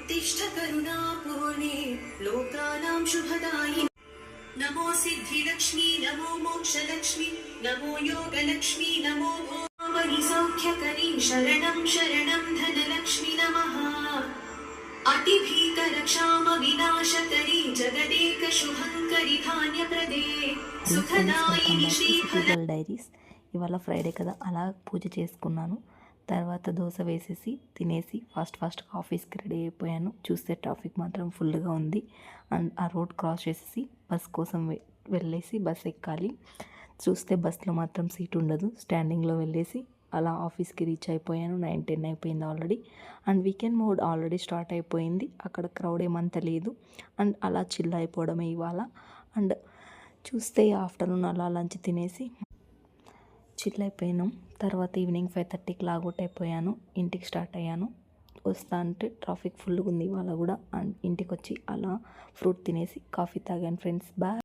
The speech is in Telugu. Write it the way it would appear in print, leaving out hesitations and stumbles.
उत्तिष्ठ करुणापूर्णे लोकानां शुभदायिनि नमो सिद्धिलक्ष्मी नमो मोक्षलक्ष्मी नमो योगलक्ष्मी नमो भोमनि सौख्यकरी शरणं शरणं धनलक्ष्मी नमः अतिभीकरक्षाम विनाशकरी जगदेक शुभङ्करि धान्यप्रदे सुखदायिनि श्रीफल డైరీస్. ఇవాళ ఫ్రైడే కదా, అలా పూజ చేసుకున్నాను. తర్వాత దోశ వేసేసి తినేసి ఫాస్ట్గా ఆఫీస్కి రెడీ అయిపోయాను. చూస్తే ట్రాఫిక్ మాత్రం ఫుల్గా ఉంది. అండ్ ఆ రోడ్ క్రాస్ చేసేసి బస్ కోసం వెళ్ళేసి బస్ ఎక్కాలి. చూస్తే బస్లో మాత్రం సీట్ ఉండదు. స్టాండింగ్లో వెళ్ళేసి అలా ఆఫీస్కి రీచ్ అయిపోయాను. 9-10 అయిపోయింది already. And weekend mode already start అయిపోయింది. అక్కడ క్రౌడ్ ఏమంత లేదు. అండ్ అలా చిల్ అయిపోవడమే ఇవాళ. అండ్ చూస్తే ఆఫ్టర్నూన్ అలా లంచ్ తినేసి చిల్ అయిపోయాను. తర్వాత ఈవినింగ్ 5:30కి లాగౌట్ అయిపోయాను. ఇంటికి స్టార్ట్ అయ్యాను. వస్తా అంటే ట్రాఫిక్ ఫుల్గా ఉంది ఇవాళ కూడా. అండ్ ఇంటికి వచ్చి అలా ఫ్రూట్ తినేసి కాఫీ తాగాను ఫ్రెండ్స్. బాయ్.